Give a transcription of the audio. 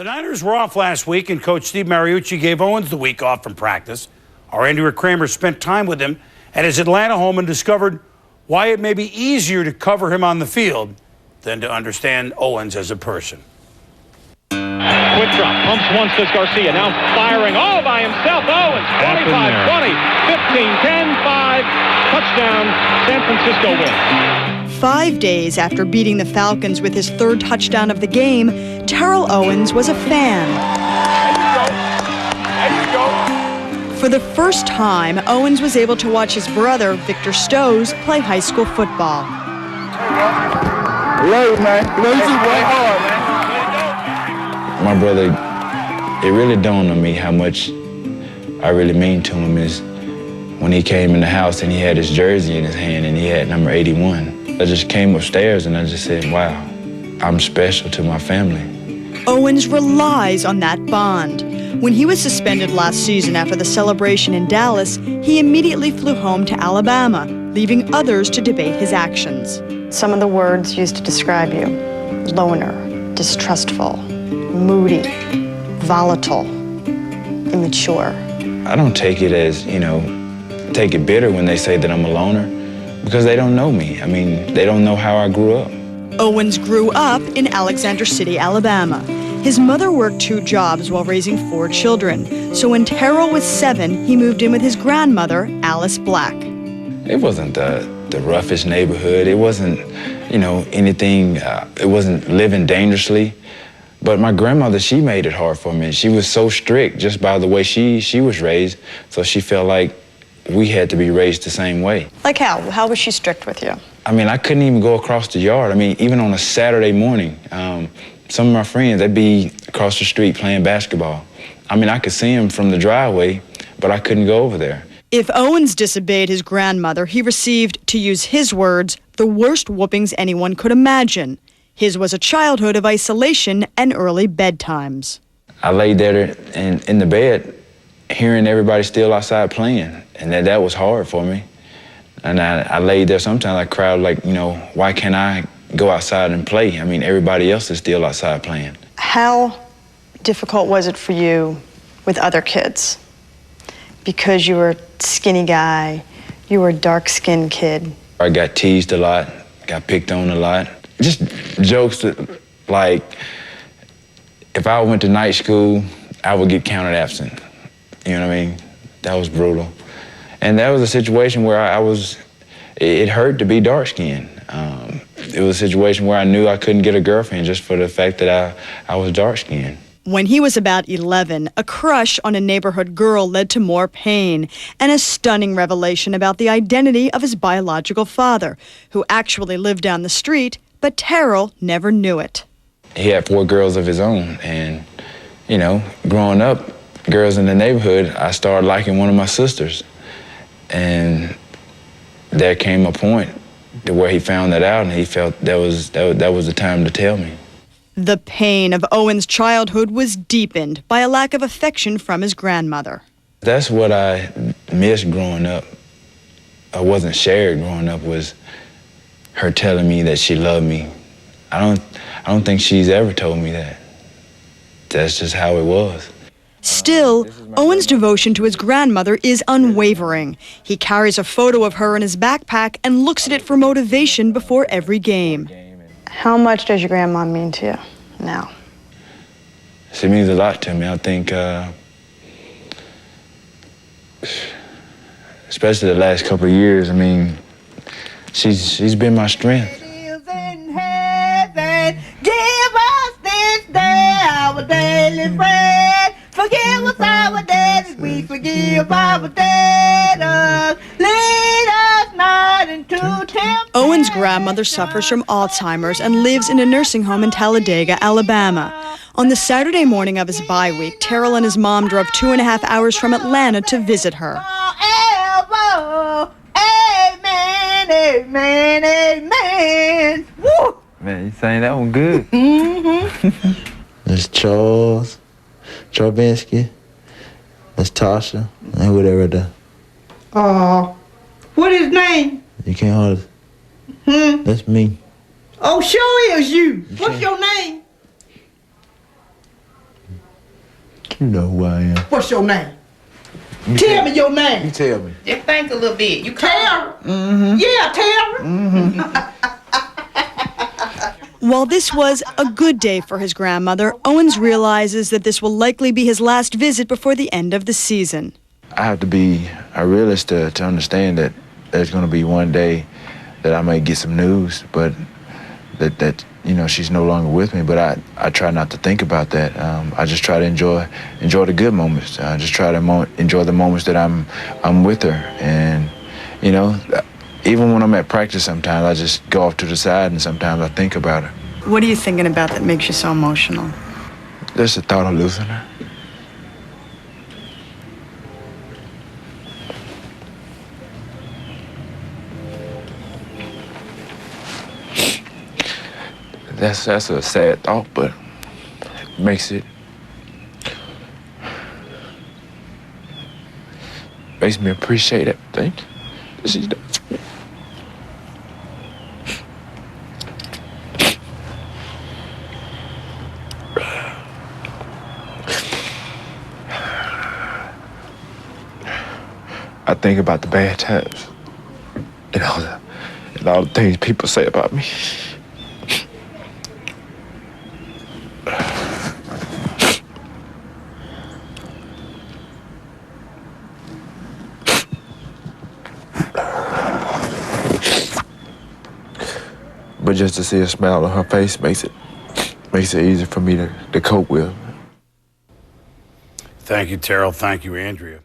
The Niners were off last week, and Coach Steve Mariucci gave Owens the week off from practice. Our Andrea Kramer spent time with him at his Atlanta home and discovered why it may be easier to cover him on the field than to understand Owens as a person. Quick drop, pumps once, says Garcia, now firing all by himself. Owens, 25, 20, 15, 10, 5, touchdown, San Francisco wins. 5 days after beating the Falcons with his third touchdown of the game, Terrell Owens was a fan. There you go. For the first time, Owens was able to watch his brother, Victor Stoes, play high school football. Love you, man. Love you, way hard, man. My brother, it really dawned on me how much I really mean to him is when he came in the house and he had his jersey in his hand and he had number 81. I just came upstairs and I just said, wow, I'm special to my family. Owens relies on that bond. When he was suspended last season after the celebration in Dallas, he immediately flew home to Alabama, leaving others to debate his actions. Some of the words used to describe you: loner, distrustful, moody, volatile, immature. I don't take it as, take it bitter when they say that I'm a loner because they don't know me. I mean, they don't know how I grew up. Owens grew up in Alexander City, Alabama. His mother worked 2 jobs while raising 4 children. So when Terrell was 7, he moved in with his grandmother, Alice Black. It wasn't the roughest neighborhood. It wasn't, anything, it wasn't living dangerously. But my grandmother, she made it hard for me. She was so strict just by the way she was raised, so she felt like we had to be raised the same way. Like how? How was she strict with you? I mean, I couldn't even go across the yard. I mean, even on a Saturday morning, some of my friends, they'd be across the street playing basketball. I mean, I could see them from the driveway, but I couldn't go over there. If Owens disobeyed his grandmother, he received, to use his words, the worst whoopings anyone could imagine. His was a childhood of isolation and early bedtimes. I laid there in the bed, hearing everybody still outside playing, and that was hard for me. And I laid there sometimes, I cried like, why can't I go outside and play? I mean, everybody else is still outside playing. How difficult was it for you with other kids? Because you were a skinny guy, you were a dark-skinned kid. I got teased a lot, got picked on a lot. Just jokes that, like, if I went to night school, I would get counted absent. You know what I mean? That was brutal. And that was a situation where it hurt to be dark-skinned. It was a situation where I knew I couldn't get a girlfriend just for the fact that I was dark-skinned. When he was about 11, a crush on a neighborhood girl led to more pain and a stunning revelation about the identity of his biological father, who actually lived down the street, but Terrell never knew it. He had 4 girls of his own, and, growing up, girls in the neighborhood, I started liking one of my sisters. And there came a point to where he found that out, and he felt that was the time to tell me. The pain of Owens' childhood was deepened by a lack of affection from his grandmother. That's what I missed growing up. I wasn't shared growing up, was her telling me that she loved me. I don't think she's ever told me that. That's just how it was. Still, Owens' devotion to his grandmother is unwavering. He carries a photo of her in his backpack and looks at it for motivation before every game. How much does your grandma mean to you now? She means a lot to me. I think, especially the last couple of years, I mean, she's been my strength. In heaven, give us this day our daily bread. Forgive us our debts, we forgive our debtors. Lead us not into temptation. Owens' grandmother suffers from Alzheimer's and lives in a nursing home in Talladega, Alabama. On the Saturday morning of his bye week, Terrell and his mom drove 2.5 hours from Atlanta to visit her. Forever. Amen, amen, amen. Woo! Man, you saying that one good. There's Charles Travinsky, there's Tasha, and whatever the. What his name? You can't hardly. That's me. Oh, sure is you. What's your name? You know who I am. What's your name? Tell me your name. You tell me. Just think a little bit. You Terrell. Yeah, Terrell. While this was a good day for his grandmother, Owens realizes that this will likely be his last visit before the end of the season. I have to be a realist to understand that there's going to be one day that I may get some news, but that you know, she's no longer with me. But I try not to think about that. I just try to enjoy the good moments. I just try to enjoy the moments that I'm with her. And you know, even when I'm at practice, sometimes I just go off to the side and sometimes I think about her. What are you thinking about that makes you so emotional? Just the thought of losing her. That's a sad thought, but it makes me appreciate everything that she's done. I think about the bad times and all the things people say about me. But just to see a smile on her face makes it easier for me to cope with. Thank you, Terrell. Thank you, Andrea.